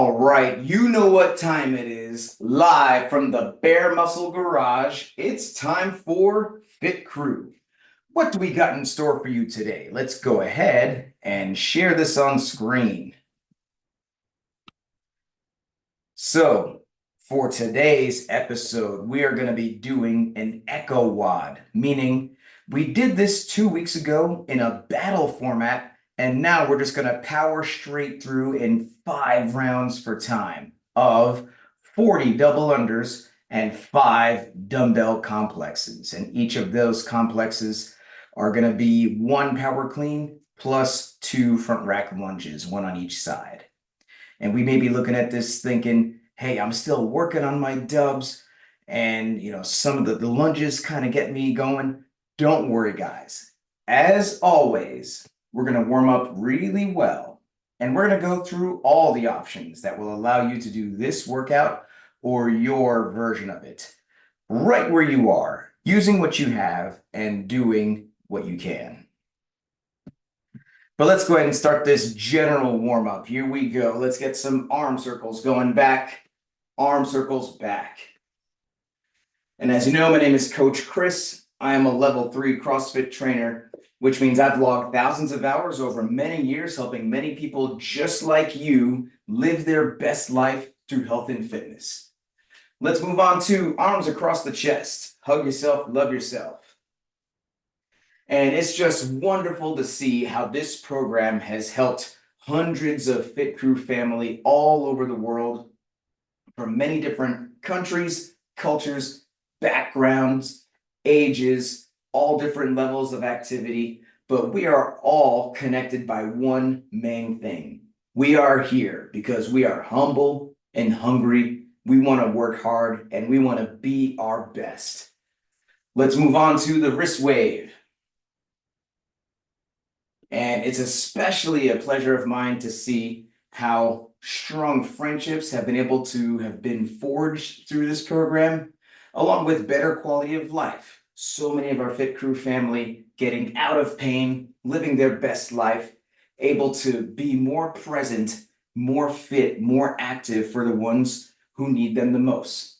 All right, you know what time it is. Live from the Bare Muscle Garage, it's time for Fit Crew. What do we got in store for you today? Let's go ahead and share this on screen. So, for today's episode, we are going to be doing an Echo WOD, meaning we did this 2 weeks ago in a battle format, and now we're just going to power straight through in 5 rounds for time of 40 double unders and 5 dumbbell complexes. And each of those complexes are going to be 1 power clean plus 2 front rack lunges, 1 on each side. And we may be looking at this thinking, hey, I'm still working on my dubs, and some of the lunges kind of get me going. Don't worry, guys. As always, we're going to warm up really well, and we're going to go through all the options that will allow you to do this workout or your version of it right where you are, using what you have and doing what you can. But let's go ahead and start this general warm-up. Here we go. Let's get some arm circles going back, arm circles back. And as you know, my name is Coach Chris. I am a level 3 CrossFit trainer, which means I've logged thousands of hours over many years, helping many people just like you live their best life through health and fitness. Let's move on to arms across the chest. Hug yourself, love yourself. And it's just wonderful to see how this program has helped hundreds of Fit Crew family all over the world from many different countries, cultures, backgrounds, ages, all different levels of activity. But we are all connected by one main thing. We are here because we are humble and hungry. We want to work hard and we want to be our best. Let's move on to the wrist wave. And it's especially a pleasure of mine to see how strong friendships have been forged through this program, along with better quality of life. So many of our Fit Crew family getting out of pain, living their best life, able to be more present, more fit, more active for the ones who need them the most.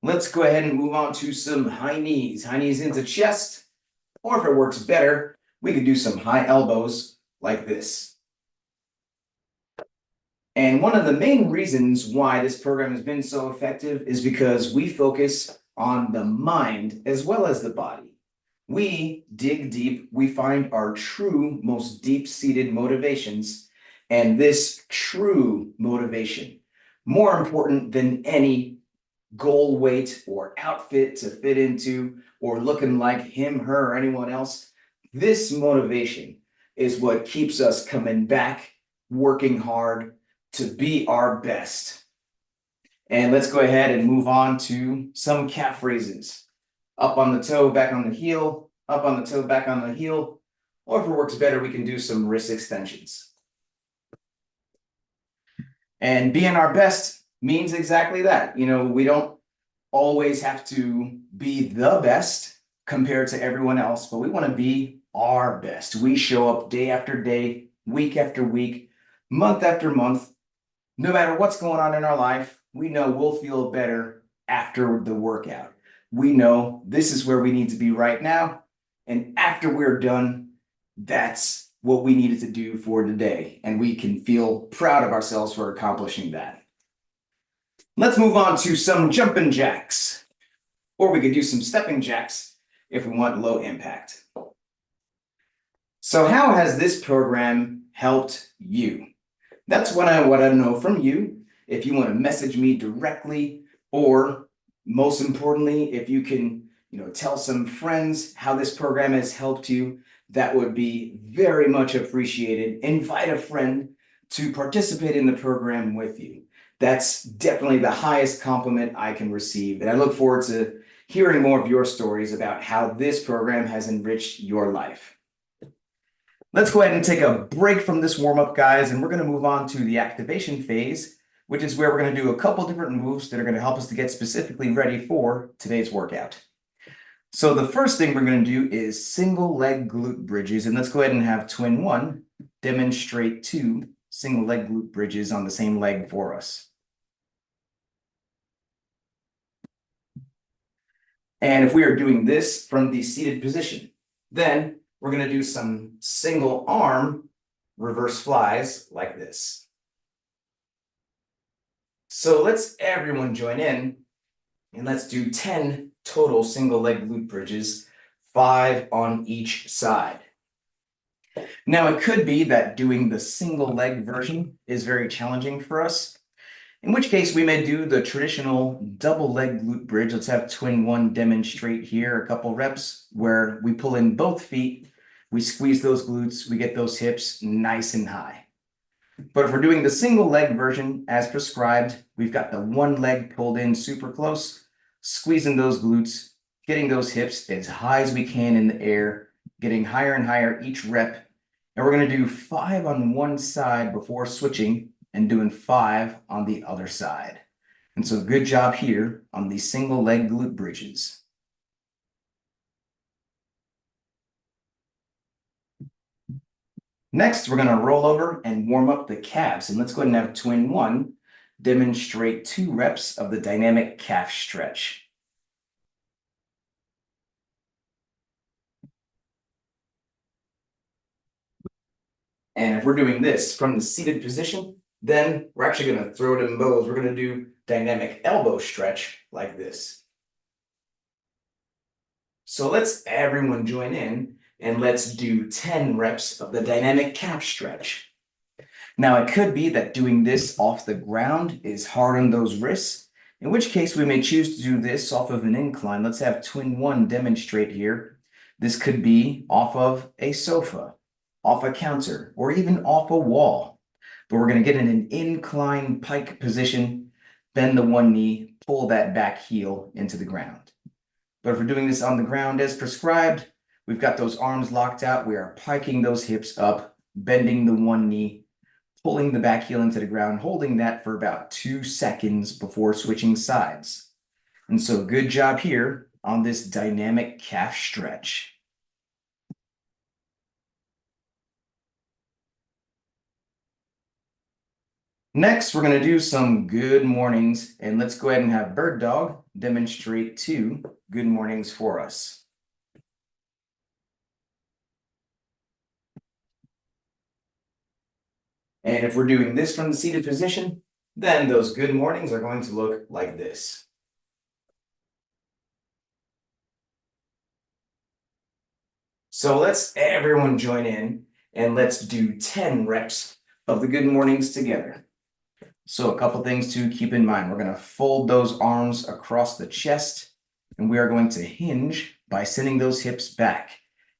Let's go ahead and move on to some high knees into chest, or if it works better, we could do some high elbows like this. And one of the main reasons why this program has been so effective is because we focus on the mind as well as the body. We dig deep, we find our true, most deep-seated motivations, and this true motivation, more important than any goal weight or outfit to fit into or looking like him, her, or anyone else. This motivation is what keeps us coming back, working hard to be our best. And let's go ahead and move on to some calf raises. Up on the toe, back on the heel, up on the toe, back on the heel. Or if it works better, we can do some wrist extensions. And being our best means exactly that. We don't always have to be the best compared to everyone else, but we want to be our best. We show up day after day, week after week, month after month. No matter what's going on in our life, we know we'll feel better after the workout. We know this is where we need to be right now. And after we're done, that's what we needed to do for today. And we can feel proud of ourselves for accomplishing that. Let's move on to some jumping jacks, or we could do some stepping jacks if we want low impact. So how has this program helped you? That's what I want to know from you. If you want to message me directly, or most importantly, if you can, tell some friends how this program has helped you, that would be very much appreciated. Invite a friend to participate in the program with you. That's definitely the highest compliment I can receive. And I look forward to hearing more of your stories about how this program has enriched your life. Let's go ahead and take a break from this warm-up, guys, and we're going to move on to the activation phase, which is where we're going to do a couple different moves that are going to help us to get specifically ready for today's workout. So the first thing we're going to do is single leg glute bridges, and let's go ahead and have twin 1 demonstrate 2 single leg glute bridges on the same leg for us. And if we are doing this from the seated position, then we're going to do some single arm reverse flies like this. So let's everyone join in and let's do 10 total single leg glute bridges, 5 on each side. Now it could be that doing the single leg version is very challenging for us, in which case we may do the traditional double leg glute bridge. Let's have twin one demonstrate here a couple reps where we pull in both feet, we squeeze those glutes, we get those hips nice and high. But if we're doing the single leg version as prescribed, we've got the one leg pulled in super close, squeezing those glutes, getting those hips as high as we can in the air, getting higher and higher each rep. And we're going to do 5 on one side before switching and doing 5 on the other side. And so good job here on these single leg glute bridges. Next, we're going to roll over and warm up the calves. And let's go ahead and have twin one demonstrate 2 reps of the dynamic calf stretch. And if we're doing this from the seated position, then we're actually going to throw it in bows. We're going to do dynamic elbow stretch like this. So let's everyone join in and let's do 10 reps of the dynamic calf stretch. Now, it could be that doing this off the ground is hard on those wrists, in which case we may choose to do this off of an incline. Let's have twin one demonstrate here. This could be off of a sofa, off a counter, or even off a wall. But we're going to get in an incline pike position, bend the one knee, pull that back heel into the ground. But if we're doing this on the ground as prescribed, we've got those arms locked out. We are piking those hips up, bending the one knee, pulling the back heel into the ground, holding that for about 2 seconds before switching sides. And so good job here on this dynamic calf stretch. Next, we're going to do some good mornings, and let's go ahead and have Bird Dog demonstrate 2 good mornings for us. And if we're doing this from the seated position, then those good mornings are going to look like this. So let's everyone join in and let's do 10 reps of the good mornings together. So a couple things to keep in mind. We're going to fold those arms across the chest, and we are going to hinge by sending those hips back,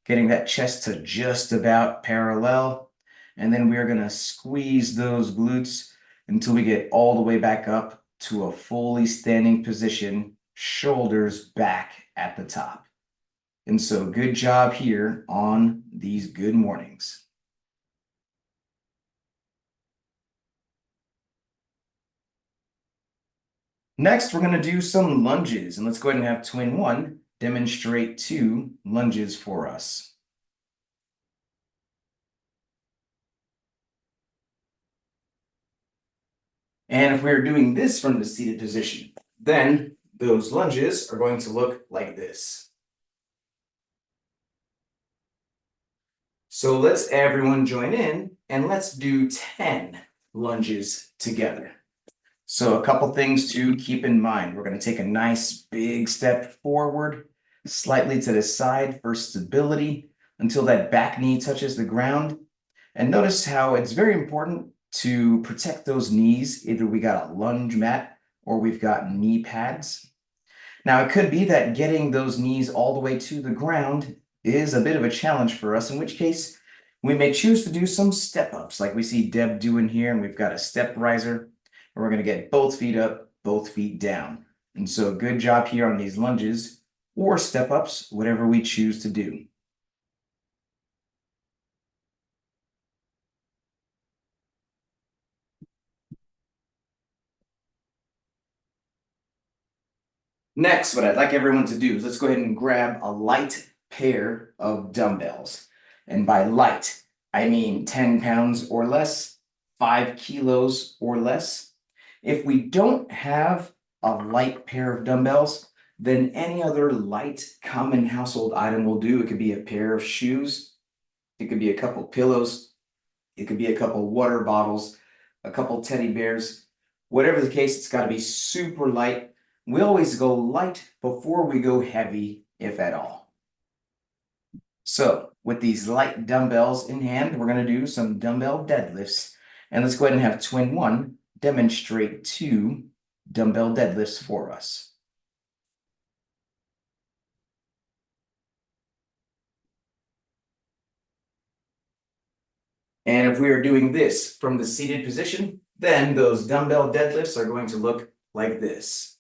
getting that chest to just about parallel. And then we are going to squeeze those glutes until we get all the way back up to a fully standing position, shoulders back at the top. And so good job here on these good mornings. Next, we're going to do some lunges, and let's go ahead and have twin one demonstrate 2 lunges for us. And if we're doing this from the seated position, then those lunges are going to look like this. So let's everyone join in and let's do 10 lunges together. So a couple things to keep in mind. We're going to take a nice big step forward, slightly to the side for stability until that back knee touches the ground. And notice how it's very important to protect those knees. Either we got a lunge mat or we've got knee pads. Now, it could be that getting those knees all the way to the ground is a bit of a challenge for us, in which case we may choose to do some step ups like we see Deb doing here, and we've got a step riser. And we're going to get both feet up, both feet down. And so good job here on these lunges or step ups, whatever we choose to do. Next, what I'd like everyone to do is let's go ahead and grab a light pair of dumbbells. And by light, I mean 10 pounds or less. 5 kilos or less. If we don't have a light pair of dumbbells, then any other light common household item will do. It could be a pair of shoes, it could be a couple pillows, it could be a couple water bottles, a couple teddy bears. Whatever the case, it's got to be super light. We always go light before we go heavy, if at all. So with these light dumbbells in hand, we're going to do some dumbbell deadlifts. And let's go ahead and have twin one demonstrate 2 dumbbell deadlifts for us. And if we are doing this from the seated position, then those dumbbell deadlifts are going to look like this.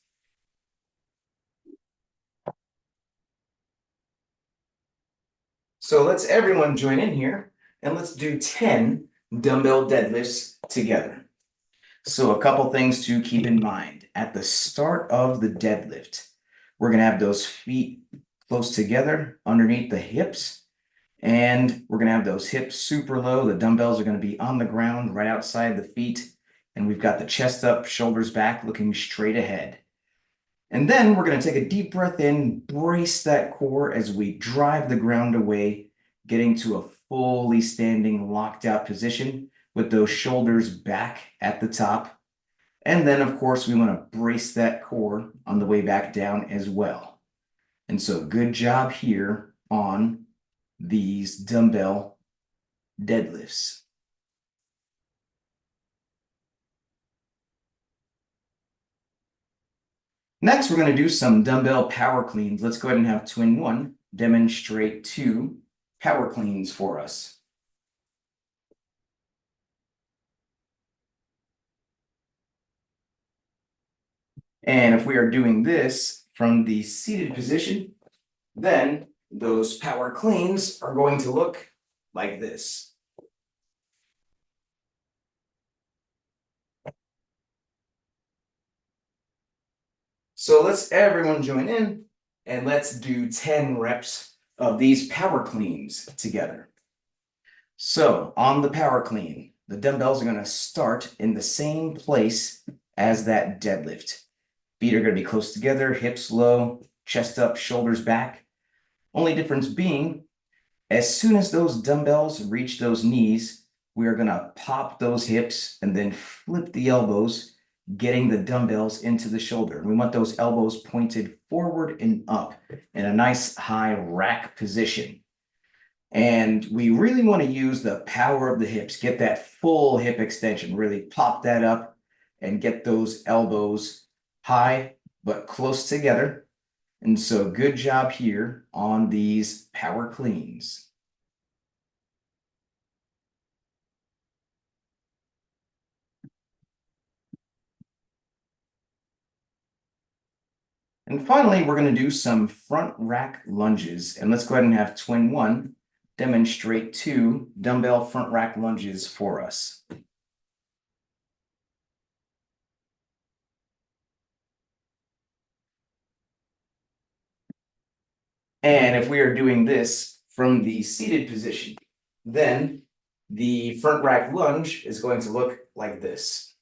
So let's everyone join in here and let's do 10 dumbbell deadlifts together. So a couple things to keep in mind. At the start of the deadlift, we're going to have those feet close together underneath the hips. And we're going to have those hips super low. The dumbbells are going to be on the ground right outside the feet. And we've got the chest up, shoulders back, looking straight ahead. And then we're going to take a deep breath in, brace that core as we drive the ground away, getting to a fully standing locked out position with those shoulders back at the top. And then, of course, we want to brace that core on the way back down as well. And so good job here on these dumbbell deadlifts. Next, we're going to do some dumbbell power cleans. Let's go ahead and have twin one demonstrate 2 power cleans for us. And if we are doing this from the seated position, then those power cleans are going to look like this. So let's everyone join in and let's do 10 reps of these power cleans together. So on the power clean, the dumbbells are going to start in the same place as that deadlift. Feet are going to be close together, hips low, chest up, shoulders back. Only difference being, as soon as those dumbbells reach those knees, we are going to pop those hips and then flip the elbows, getting the dumbbells into the shoulder. We want those elbows pointed forward and up in a nice high rack position. And we really want to use the power of the hips, get that full hip extension, really pop that up and get those elbows high but close together. And so good job here on these power cleans. And finally, we're going to do some front rack lunges. And let's go ahead and have twin one demonstrate 2 dumbbell front rack lunges for us. And if we are doing this from the seated position, then the front rack lunge is going to look like this.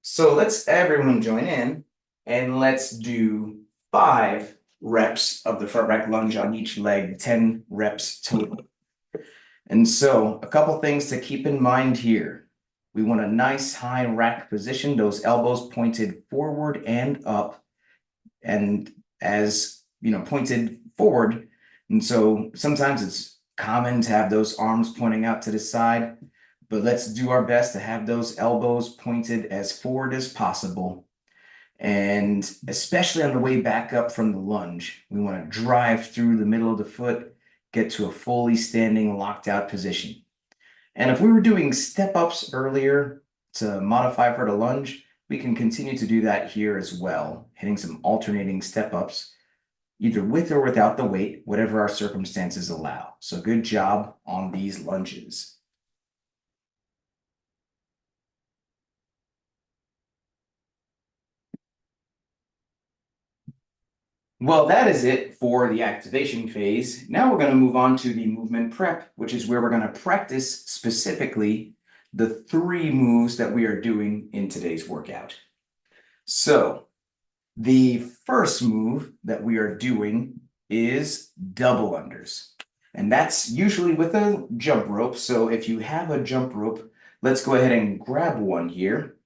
So let's everyone join in and let's do 5 reps of the front rack lunge on each leg, 10 reps total. And so a couple things to keep in mind here. We want a nice high rack position, those elbows pointed forward and up, and as you know, pointed forward. And so sometimes it's common to have those arms pointing out to the side, but let's do our best to have those elbows pointed as forward as possible. And especially on the way back up from the lunge, we want to drive through the middle of the foot, get to a fully standing locked out position. And if we were doing step ups earlier to modify for the lunge, we can continue to do that here as well, hitting some alternating step ups, either with or without the weight, whatever our circumstances allow. So good job on these lunges. Well, that is it for the activation phase. Now we're going to move on to the movement prep, which is where we're going to practice specifically the 3 moves that we are doing in today's workout. So the first move that we are doing is double unders. And that's usually with a jump rope. So if you have a jump rope, let's go ahead and grab one here.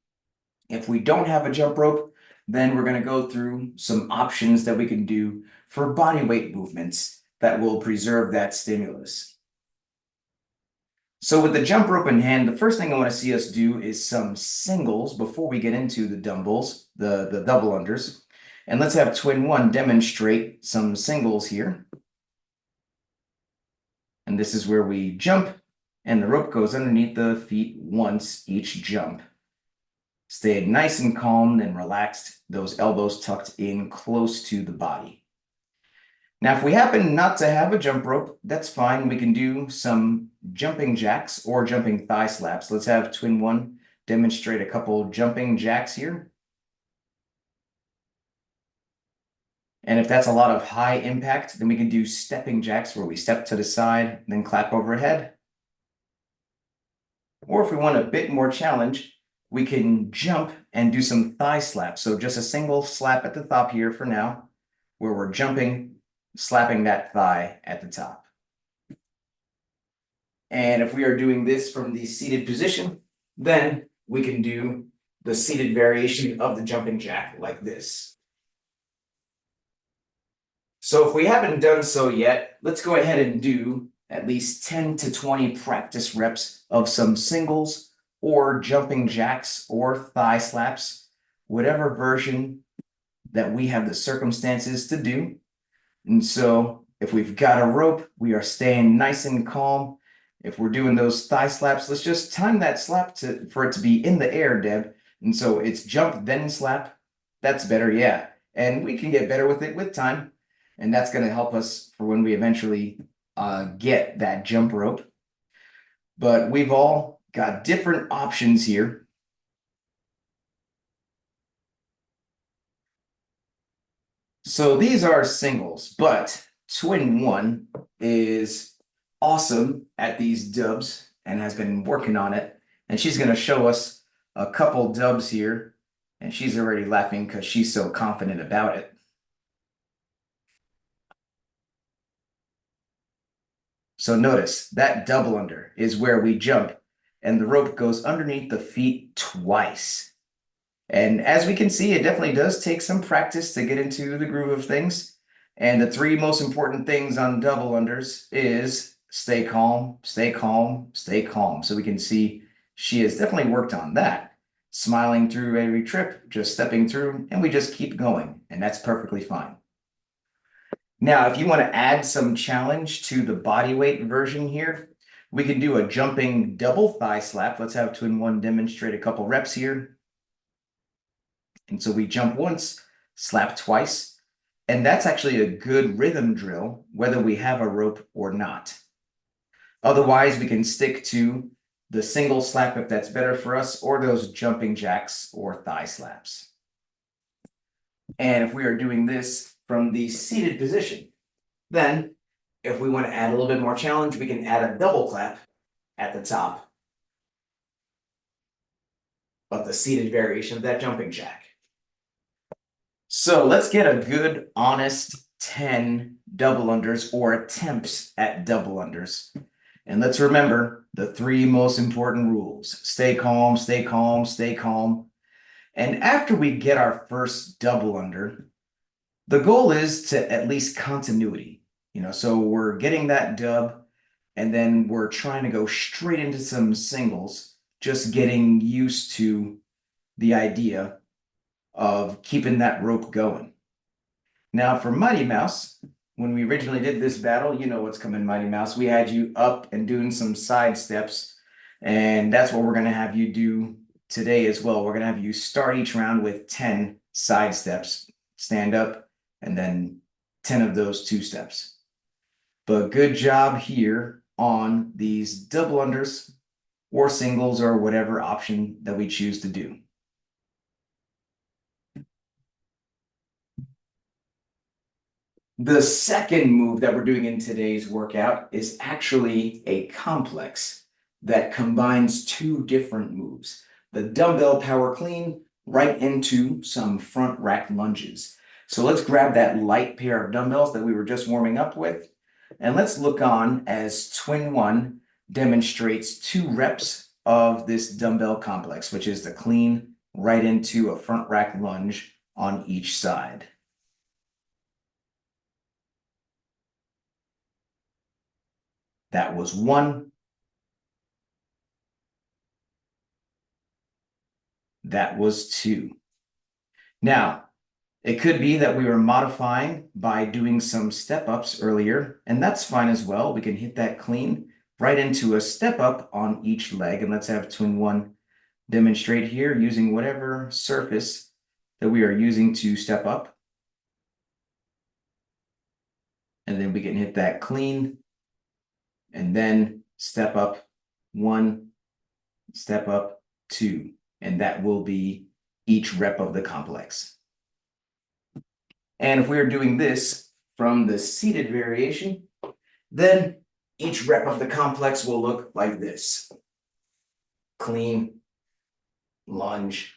If we don't have a jump rope, then we're going to go through some options that we can do for body weight movements that will preserve that stimulus. So with the jump rope in hand, the first thing I want to see us do is some singles before we get into the dumbbells, the double unders. And let's have Twin One demonstrate some singles here. And this is where we jump and the rope goes underneath the feet once each jump. Stay nice and calm and relaxed, those elbows tucked in close to the body. Now, if we happen not to have a jump rope, that's fine. We can do some jumping jacks or jumping thigh slaps. Let's have Twin One demonstrate a couple jumping jacks here. And if that's a lot of high impact, then we can do stepping jacks where we step to the side, then clap overhead. Or if we want a bit more challenge, we can jump and do some thigh slaps. So just a single slap at the top here for now, where we're jumping, slapping that thigh at the top. And if we are doing this from the seated position, then we can do the seated variation of the jumping jack like this. So if we haven't done so yet, let's go ahead and do at least 10 to 20 practice reps of some singles or jumping jacks or thigh slaps, whatever version that we have the circumstances to do. And so if we've got a rope, we are staying nice and calm. If we're doing those thigh slaps, let's just time that slap for it to be in the air, Deb. And so it's jump, then slap. That's better, yeah. And we can get better with it with time. And that's going to help us for when we eventually get that jump rope. But we've all got different options here. So these are singles, but Twin One is awesome at these dubs and has been working on it. And she's going to show us a couple dubs here. And she's already laughing because she's so confident about it. So notice that double under is where we jump and the rope goes underneath the feet twice. And as we can see, it definitely does take some practice to get into the groove of things. And the 3 most important things on double unders is stay calm, stay calm, stay calm. So we can see she has definitely worked on that. Smiling through every trip, just stepping through, and we just keep going. And that's perfectly fine. Now, if you want to add some challenge to the body weight version here, we can do a jumping double thigh slap. Let's have Twin One demonstrate a couple reps here. And so we jump once, slap twice, and that's actually a good rhythm drill, whether we have a rope or not. Otherwise, we can stick to the single slap if that's better for us, or those jumping jacks or thigh slaps. And if we are doing this from the seated position, then if we want to add a little bit more challenge, we can add a double clap at the top of the seated variation of that jumping jack. So let's get a good, honest 10 double unders or attempts at double unders. And let's remember the 3 most important rules. Stay calm, stay calm, stay calm. And after we get our first double under, the goal is to at least continuity. So we're getting that dub, and then we're trying to go straight into some singles, just getting used to the idea of keeping that rope going. Now for Mighty Mouse, when we originally did this battle, you know what's coming, Mighty Mouse. We had you up and doing some side steps, and that's what we're going to have you do today as well. We're going to have you start each round with 10 side steps, stand up, and then 10 of those 2 steps. But good job here on these double unders or singles or whatever option that we choose to do. The second move that we're doing in today's workout is actually a complex that combines two different moves. The dumbbell power clean right into some front rack lunges. So let's grab that light pair of dumbbells that we were just warming up with, and let's look on as Twin 1 demonstrates 2 reps of this dumbbell complex, which is the clean right into a front rack lunge on each side. That was 1. That was 2. Now, it could be that we were modifying by doing some step ups earlier, and that's fine as well. We can hit that clean right into a step up on each leg. And let's have Twin 1 demonstrate here using whatever surface that we are using to step up. And then we can hit that clean and then step up 1, step up 2, and that will be each rep of the complex. And if we're doing this from the seated variation, then each rep of the complex will look like this. Clean, lunge,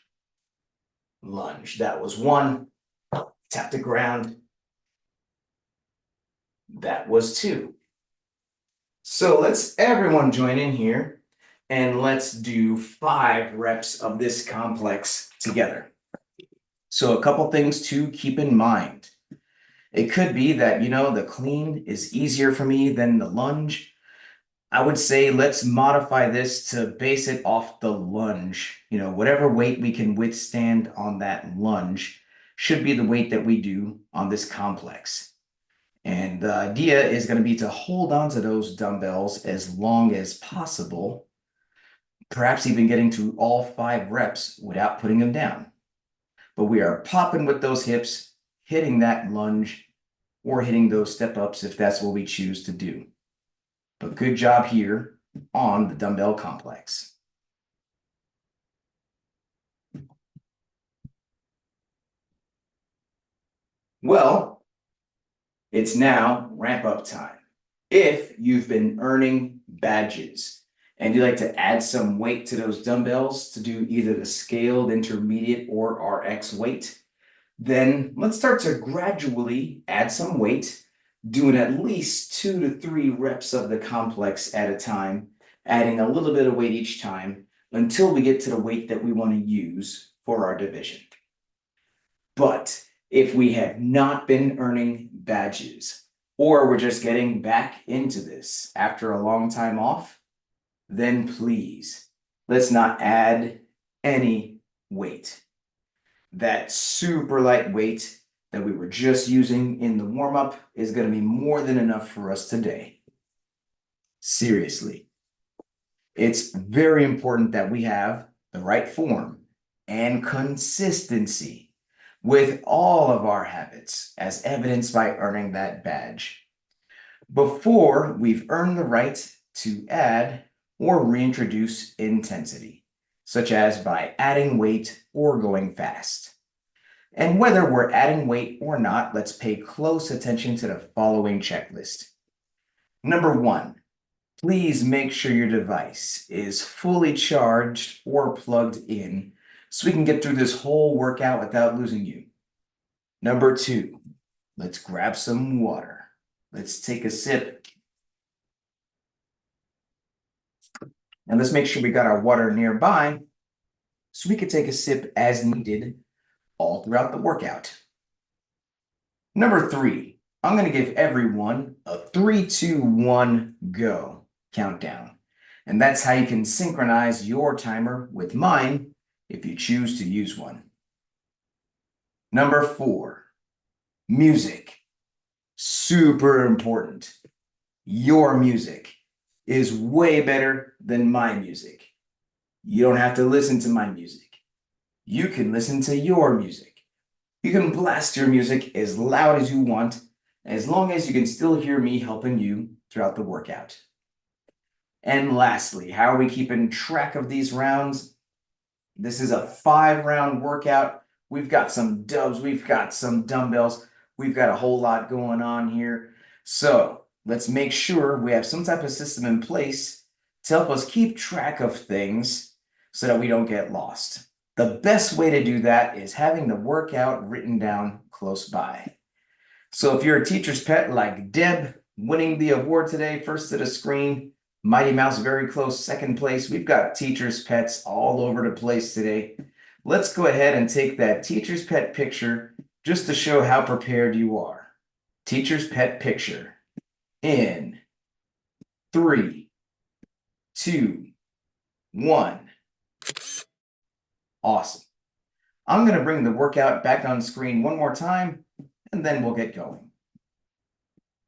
lunge. That was 1. Tap the ground. That was 2. So let's everyone join in here and let's do 5 reps of this complex together. So a couple things to keep in mind. It could be that, the clean is easier for me than the lunge. I would say let's modify this to base it off the lunge. Whatever weight we can withstand on that lunge should be the weight that we do on this complex. And the idea is going to be to hold on to those dumbbells as long as possible, perhaps even getting to all 5 reps without putting them down. But we are popping with those hips, hitting that lunge, or hitting those step ups if that's what we choose to do. But good job here on the dumbbell complex. Well, it's now ramp up time. If you've been earning badges and you'd like to add some weight to those dumbbells to do either the scaled, intermediate, or RX weight, then let's start to gradually add some weight, doing at least 2 to 3 reps of the complex at a time, adding a little bit of weight each time until we get to the weight that we want to use for our division. But if we have not been earning badges, or we're just getting back into this after a long time off, then please, let's not add any weight. That super light weight that we were just using in the warm-up is going to be more than enough for us today. Seriously. It's very important that we have the right form and consistency with all of our habits, as evidenced by earning that badge, before we've earned the right to add or reintroduce intensity, such as by adding weight or going fast. And whether we're adding weight or not, let's pay close attention to the following checklist. Number 1, please make sure your device is fully charged or plugged in so we can get through this whole workout without losing you. Number 2, let's grab some water. Let's take a sip. And let's make sure we got our water nearby so we can take a sip as needed all throughout the workout. Number 3, I'm going to give everyone a 3, 2, 1, go countdown. And that's how you can synchronize your timer with mine if you choose to use one. Number 4, music. Super important. Your music is way better than my music. You don't have to listen to my music. You can listen to your music. You can blast your music as loud as you want, as long as you can still hear me helping you throughout the workout. And lastly, how are we keeping track of these rounds? This is a 5-round workout. We've got some dubs, we've got some dumbbells. We've got a whole lot going on here. So let's make sure we have some type of system in place to help us keep track of things so that we don't get lost. The best way to do that is having the workout written down close by. So if you're a teacher's pet like Deb, winning the award today, first to the screen, Mighty Mouse very close, second place. We've got teacher's pets all over the place today. Let's go ahead and take that teacher's pet picture just to show how prepared you are. Teacher's pet picture in 3, 2, 1. Awesome. I'm going to bring the workout back on screen one more time, and then we'll get going.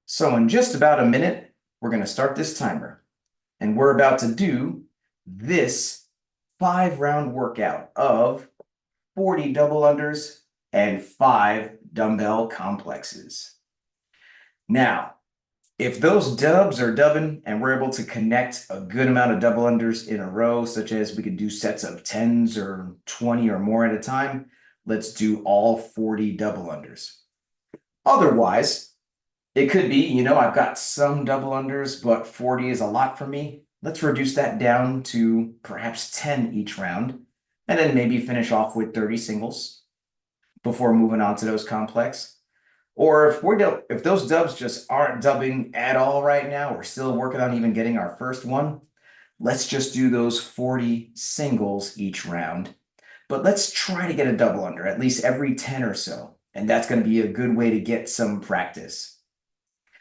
So in just about a minute, we're going to start this timer, and we're about to do this 5-round workout of 40 double unders and 5 dumbbell complexes. Now, if those dubs are dubbing and we're able to connect a good amount of double unders in a row, such as we could do sets of 10s or 20 or more at a time, let's do all 40 double unders. Otherwise, it could be, I've got some double unders, but 40 is a lot for me. Let's reduce that down to perhaps 10 each round, and then maybe finish off with 30 singles before moving on to those complex. Or if those dubs just aren't dubbing at all right now, we're still working on even getting our first one, let's just do those 40 singles each round. But let's try to get a double under at least every 10 or so, and that's going to be a good way to get some practice.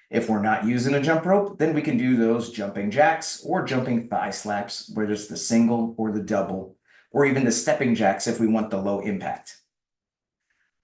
If we're not using a jump rope, then we can do those jumping jacks or jumping thigh slaps, whether it's the single or the double, or even the stepping jacks if we want the low impact.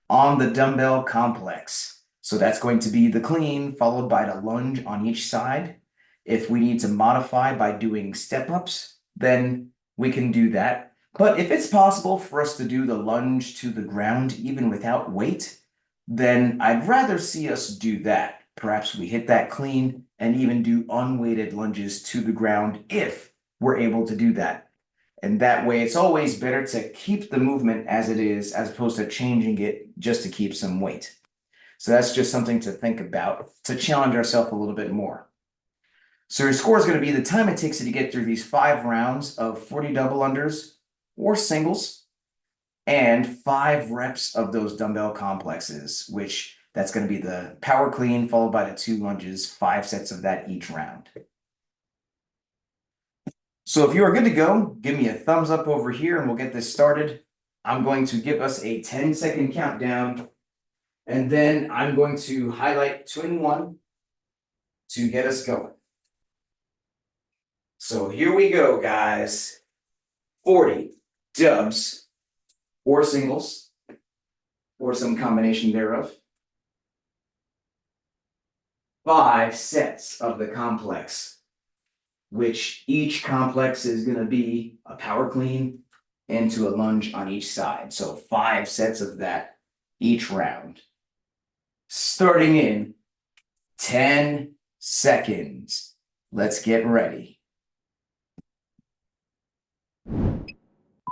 On the dumbbell complex, so that's going to be the clean followed by the lunge on each side. If we need to modify by doing step-ups, then we can do that. But if it's possible for us to do the lunge to the ground even without weight, then I'd rather see us do that. Perhaps we hit that clean and even do unweighted lunges to the ground if we're able to do that. And that way, it's always better to keep the movement as it is, as opposed to changing it just to keep some weight. So that's just something to think about, to challenge ourselves a little bit more. So your score is going to be the time it takes you to get through these 5 rounds of 40 double unders or singles, and 5 reps of those dumbbell complexes, which that's going to be the power clean followed by the 2 lunges, 5 sets of that each round. So if you are good to go, give me a thumbs up over here and we'll get this started. I'm going to give us a 10-second countdown, and then I'm going to highlight 2 and 1 to get us going. So here we go, guys. 40 dubs or singles or some combination thereof. 5 sets of the complex, which each complex is going to be a power clean into a lunge on each side. So 5 sets of that each round. Starting in 10 seconds. Let's get ready.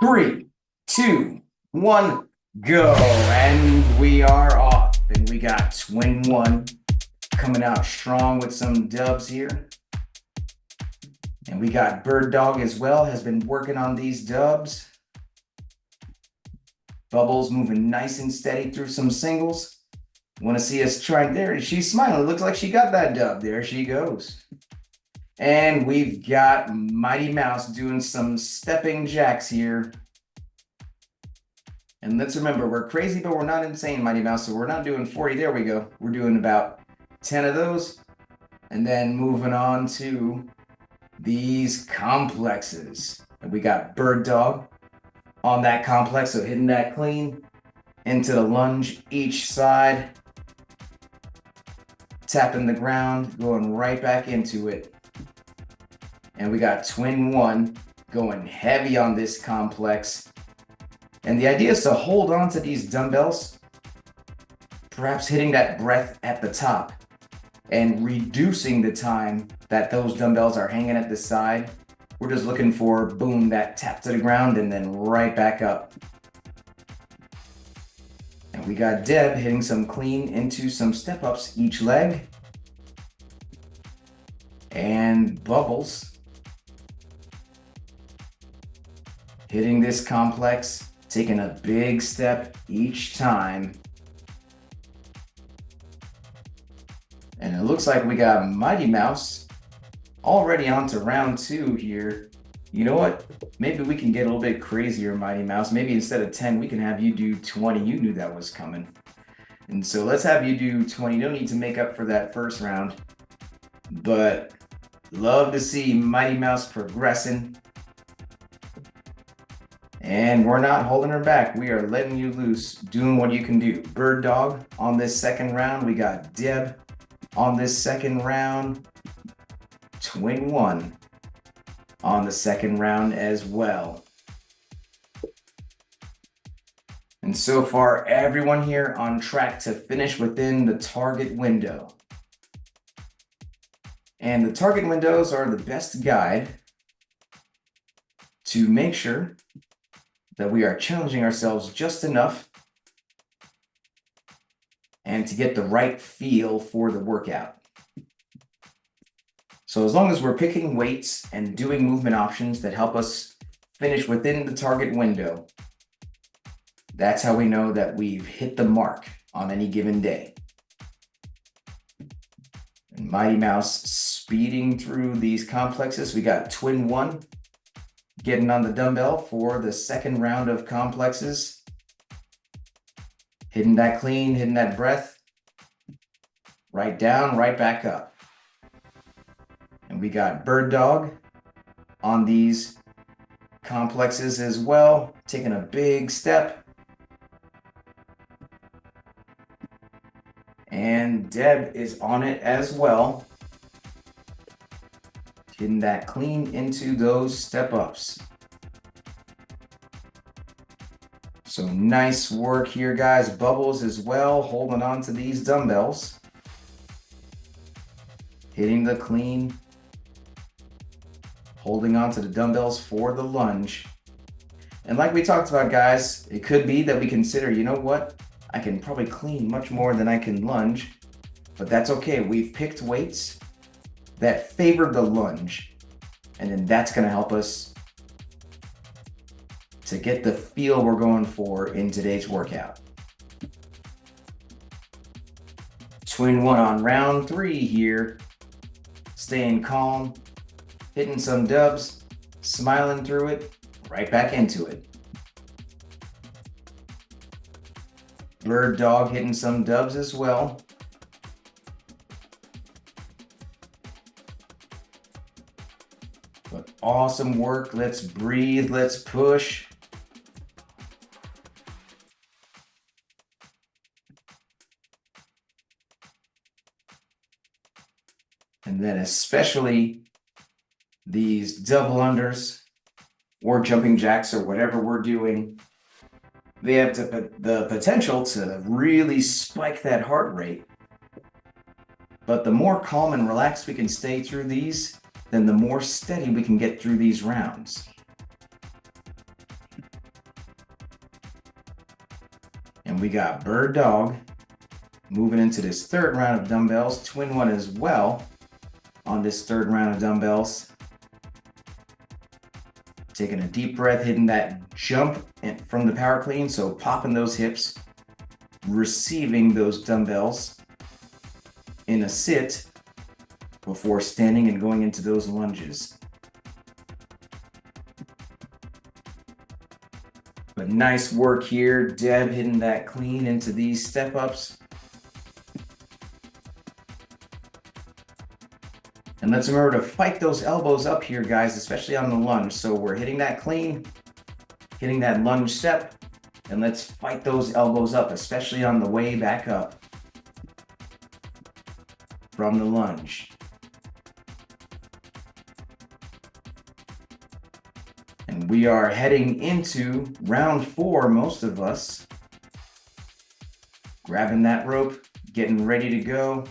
3, 2, 1, go. And we are off. And we got Twin 1 coming out strong with some dubs here. And we got Bird Dog as well, has been working on these dubs. Bubbles moving nice and steady through some singles. Want to see us trying there? She's smiling. Looks like she got that dub. There she goes. And we've got Mighty Mouse doing some stepping jacks here. And let's remember, we're crazy, but we're not insane, Mighty Mouse. So we're not doing 40. There we go. We're doing about 10 of those. And then moving on to these complexes. And we got Bird Dog on that complex, so hitting that clean into the lunge each side, tapping the ground, going right back into it. And we got Twin 1 going heavy on this complex. And the idea is to hold on to these dumbbells, perhaps hitting that breath at the top and reducing the time that those dumbbells are hanging at the side. We're just looking for, boom, that tap to the ground and then right back up. And We got Deb hitting some clean into some step-ups each leg. And Bubbles hitting this complex, taking a big step each time. And it looks like we got Mighty Mouse already on to round 2 here. You know what? Maybe we can get a little bit crazier, Mighty Mouse. Maybe instead of 10, we can have you do 20. You knew that was coming. And so let's have you do 20. No need to make up for that first round. But love to see Mighty Mouse progressing. And we're not holding her back. We are letting you loose, doing what you can do. Bird Dog on this second round. We got Deb on this second round. Twin 1 on the second round as well. And so far, everyone here on track to finish within the target window. And the target windows are the best guide to make sure that we are challenging ourselves just enough and to get the right feel for the workout. So as long as we're picking weights and doing movement options that help us finish within the target window, that's how we know that we've hit the mark on any given day. And Mighty Mouse speeding through these complexes. We got Twin 1 getting on the dumbbell for the second round of complexes. Hitting that clean, hitting that breath. Right down, right back up. And we got Bird Dog on these complexes as well, taking a big step. And Deb is on it as well, hitting that clean into those step-ups. So nice work here, guys. Bubbles as well, holding on to these dumbbells. Hitting the clean. Holding on to the dumbbells for the lunge. And like we talked about, guys, it could be that we consider, you know what? I can probably clean much more than I can lunge, but that's okay. We've picked weights that favor the lunge, and then that's going to help us to get the feel we're going for in today's workout. Twin 1 on round 3 here, staying calm, hitting some dubs, smiling through it, right back into it. Bird Dog hitting some dubs as well. But awesome work. Let's breathe. Let's push. And then especially these double unders or jumping jacks or whatever we're doing, they have the potential to really spike that heart rate. But the more calm and relaxed we can stay through these, then the more steady we can get through these rounds. And we got Bird Dog moving into this third round of dumbbells, Twin 1 as well on this third round of dumbbells. Taking a deep breath, hitting that jump from the power clean, so popping those hips, receiving those dumbbells in a sit before standing and going into those lunges. But nice work here, Deb hitting that clean into these step-ups. And let's remember to fight those elbows up here, guys, especially on the lunge. So we're hitting that clean, hitting that lunge step, and let's fight those elbows up, especially on the way back up from the lunge. And we are heading into round 4, most of us. Grabbing that rope, getting ready to go.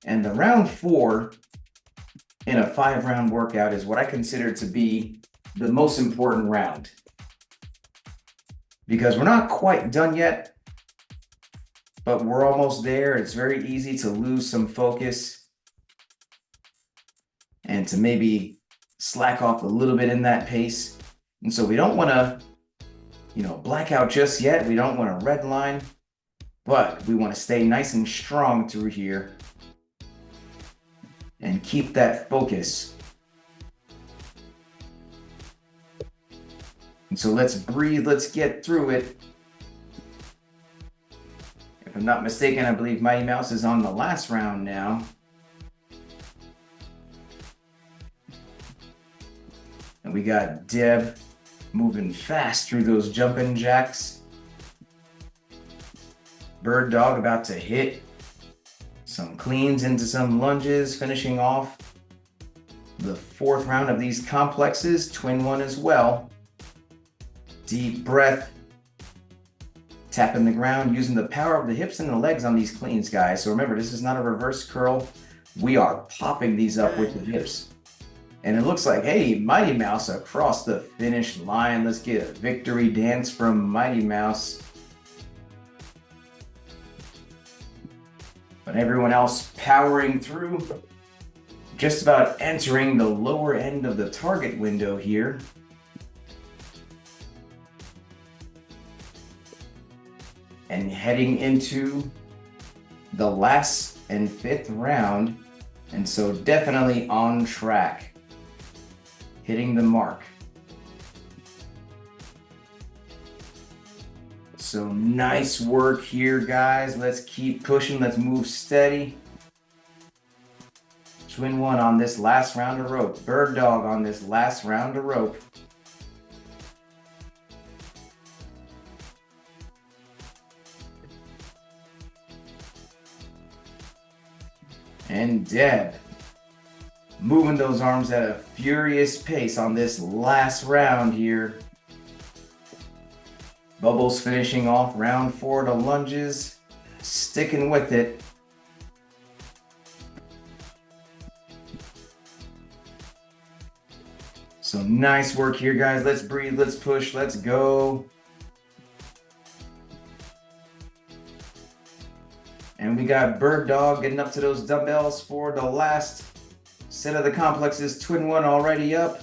And the round 4 in a 5-round workout is what I consider to be the most important round. Because we're not quite done yet, but we're almost there. It's very easy to lose some focus and to maybe slack off a little bit in that pace. And so we don't want to, black out just yet. We don't want to red line, but we want to stay nice and strong through here and keep that focus. And so let's breathe, let's get through it. If I'm not mistaken, I believe Mighty Mouse is on the last round now. And we got Deb moving fast through those jumping jacks. Bird Dog about to hit some cleans into some lunges, finishing off the fourth round of these complexes, twin one as well. Deep breath. Tapping the ground, using the power of the hips and the legs on these cleans, guys. So remember, this is not a reverse curl. We are popping these up with the hips. And it looks like, hey, Mighty Mouse across the finish line. Let's get a victory dance from Mighty Mouse. But everyone else powering through, just about entering the lower end of the target window here. And heading into the last and fifth round. And so definitely on track, hitting the mark. So nice work here, guys. Let's keep pushing. Let's move steady. Twin one on this last round of rope. Bird Dog on this last round of rope. And Deb moving those arms at a furious pace on this last round here. Bubbles finishing off round 4 to lunges, sticking with it. So nice work here, guys. Let's breathe, let's push, let's go. And we got Bird Dog getting up to those dumbbells for the last set of the complexes. Twin one already up.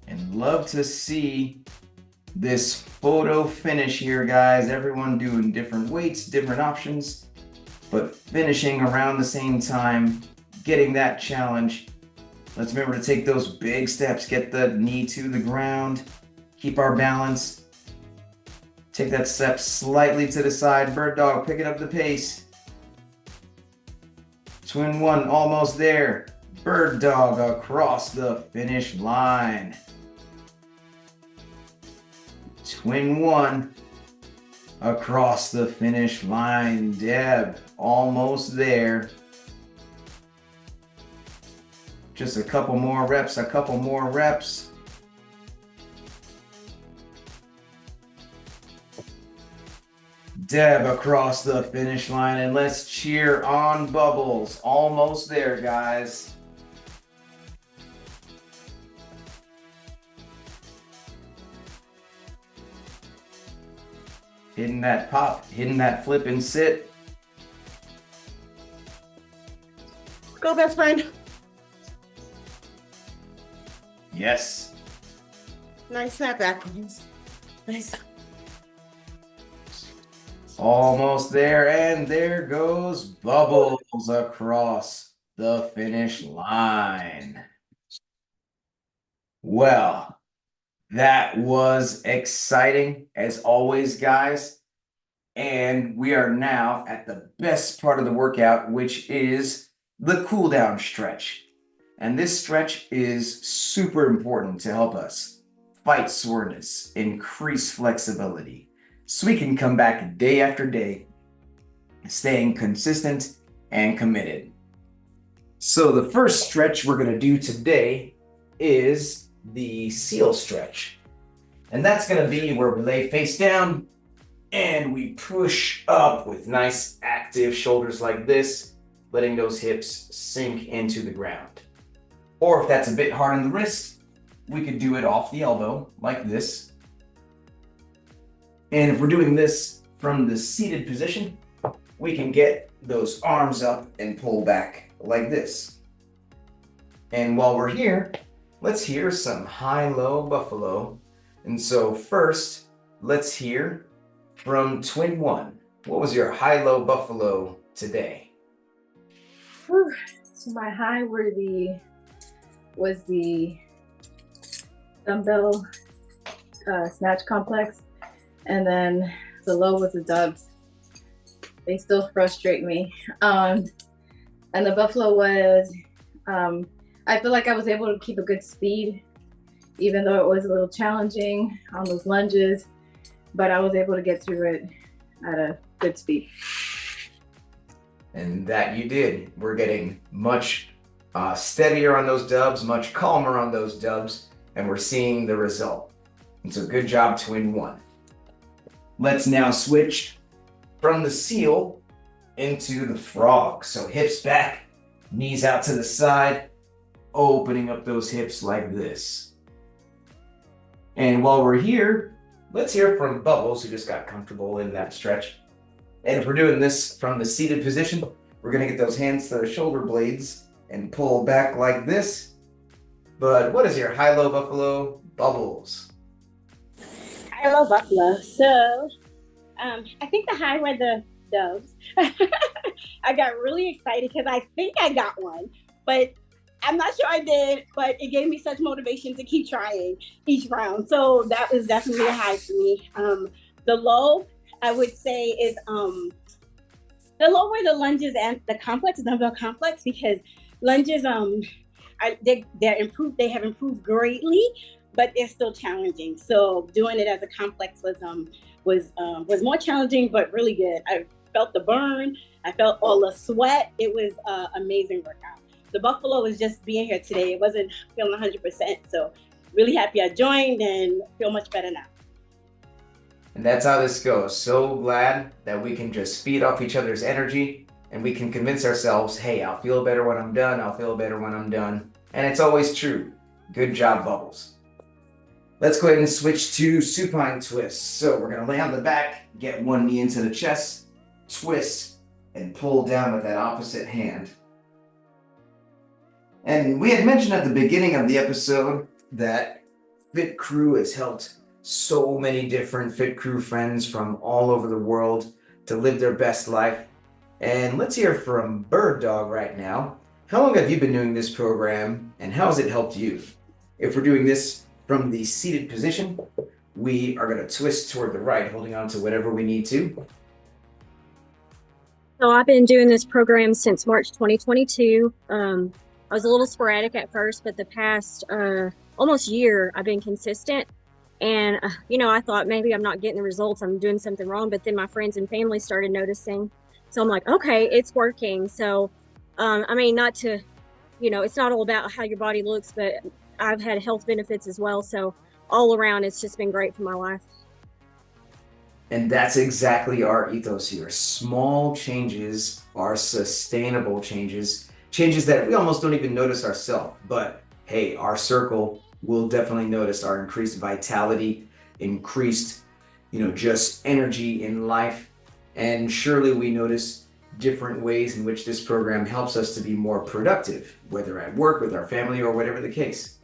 And love to see this photo finish here, guys. Everyone doing different weights, different options, but finishing around the same time, getting that challenge. Let's remember to take those big steps, get the knee to the ground, keep our balance. Take that step slightly to the side. Bird Dog picking up the pace. Twin one almost there. Bird Dog across the finish line. Twin one across the finish line. Deb almost there. Just a couple more reps, a couple more reps. Deb across the finish line, and let's cheer on Bubbles. Almost there, guys. Hitting that pop, hitting that flip and sit. Go, best friend. Yes. Nice snapback, please. Nice. Almost there, and there goes Bubbles across the finish line. Well, that was exciting as always, guys. And we are now at the best part of the workout, which is the cool down stretch. And this stretch is super important to help us fight soreness, increase flexibility, so we can come back day after day, staying consistent and committed. So the first stretch we're going to do today is the seal stretch. And that's going to be where we lay face down and we push up with nice active shoulders like this, letting those hips sink into the ground. Or if that's a bit hard on the wrist, we could do it off the elbow like this. And if we're doing this from the seated position, we can get those arms up and pull back like this. And while we're here, let's hear some high-low buffalo. And so first, let's hear from Twin One. What was your high-low buffalo today? Whew. So my high was the dumbbell snatch complex, and then the low was the dubs. They still frustrate me. And the buffalo was, I feel like I was able to keep a good speed, even though it was a little challenging on those lunges, but I was able to get through it at a good speed. And that you did. We're getting much steadier on those dubs, much calmer on those dubs, and we're seeing the result. And so good job, Twin One. Let's now switch from the seal into the frog. So hips back, knees out to the side, opening up those hips like this. And while we're here, let's hear from Bubbles, who just got comfortable in that stretch. And if we're doing this from the seated position, we're gonna get those hands to the shoulder blades and pull back like this. But what is your high-low buffalo, Bubbles? High-low buffalo. So I think the high were the doves. I got really excited because I think I got one, but I'm not sure I did, but it gave me such motivation to keep trying each round. So that was definitely a high for me. The low, I would say, is the low were the lunges and the complex, dumbbell complex, because lunges they're improved. They have improved greatly, but they're still challenging. So doing it as a complex was more challenging, but really good. I felt the burn. I felt all the sweat. It was an amazing workout. The buffalo was just being here today. It wasn't feeling 100%. So really happy I joined and feel much better now. And that's how this goes. So glad that we can just feed off each other's energy and we can convince ourselves, hey, I'll feel better when I'm done. I'll feel better when I'm done. And it's always true. Good job, Bubbles. Let's go ahead and switch to supine twists. So we're going to lay on the back, get one knee into the chest, twist, and pull down with that opposite hand. And we had mentioned at the beginning of the episode that Fit Crew has helped so many different Fit Crew friends from all over the world to live their best life. And let's hear from Bird Dog right now. How long have you been doing this program and how has it helped you? If we're doing this from the seated position, we are going to twist toward the right, holding on to whatever we need to. So I've been doing this program since March 2022. I was a little sporadic at first, but the past almost year, I've been consistent. And, I thought maybe I'm not getting the results, I'm doing something wrong. But then my friends and family started noticing. So I'm like, okay, it's working. So, not to, it's not all about how your body looks, but I've had health benefits as well. So all around, it's just been great for my life. And that's exactly our ethos here. Small changes are sustainable changes, changes that we almost don't even notice ourselves. But hey, our circle will definitely notice our increased vitality, increased, just energy in life. And surely we notice different ways in which this program helps us to be more productive, whether at work, with our family, or whatever the case.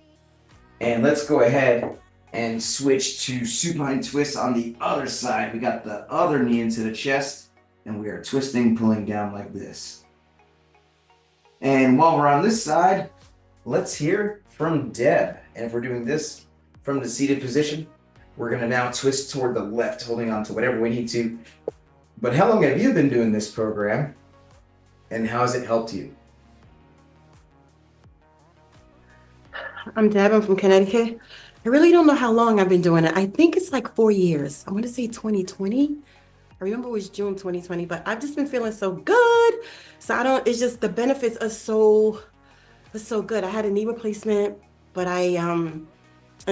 And let's go ahead and switch to supine twists on the other side. We got the other knee into the chest and we are twisting, pulling down like this. And while we're on this side, let's hear from Deb. And if we're doing this from the seated position, we're going to now twist toward the left, holding on to whatever we need to. But how long have you been doing this program and how has it helped you? I'm Deb. I'm from Connecticut. I really don't know how long I've been doing it. I think it's like 4 years. I want to say 2020. I remember it was June 2020, but I've just been feeling so good. So it's just the benefits are so good. I had a knee replacement, but and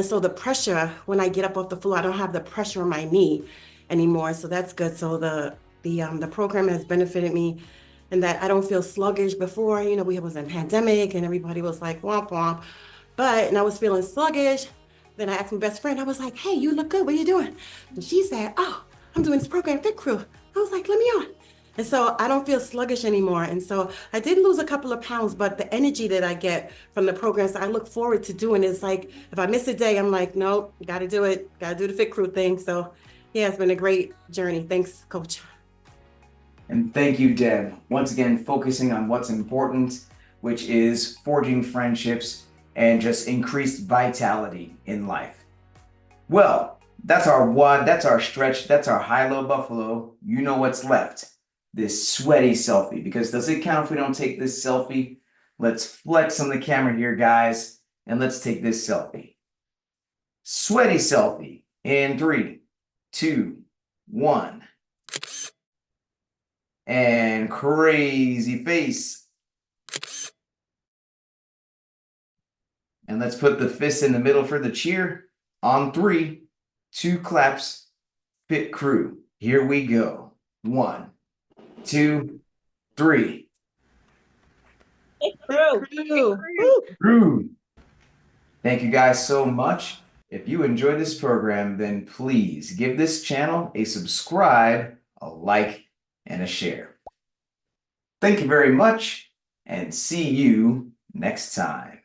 so the pressure when I get up off the floor, I don't have the pressure on my knee anymore. So that's good. So the program has benefited me in that I don't feel sluggish before. We was in pandemic and everybody was like womp womp, and I was feeling sluggish. Then I asked my best friend, I was like, hey, you look good. What are you doing? And she said, oh, I'm doing this program, Fit Crew. I was like, let me on. And so I don't feel sluggish anymore. And so I did lose a couple of pounds, but the energy that I get from the programs I look forward to doing is like, if I miss a day, I'm like, nope, got to do it. Got to do the Fit Crew thing. So yeah, it's been a great journey. Thanks, Coach. And thank you, Deb. Once again, focusing on what's important, which is forging friendships and just increased vitality in life. Well, that's our WOD, that's our stretch, that's our high-low buffalo. You know what's left. This sweaty selfie, because does it count if we don't take this selfie? Let's flex on the camera here, guys, and let's take this selfie. Sweaty selfie in 3, 2, 1. And crazy face. And let's put the fist in the middle for the cheer. On 3, 2 claps. Fit Crew. Here we go. 1, 2, 3. Fit Crew. Crew. Thank you guys so much. If you enjoyed this program, then please give this channel a subscribe, a like, and a share. Thank you very much, and see you next time.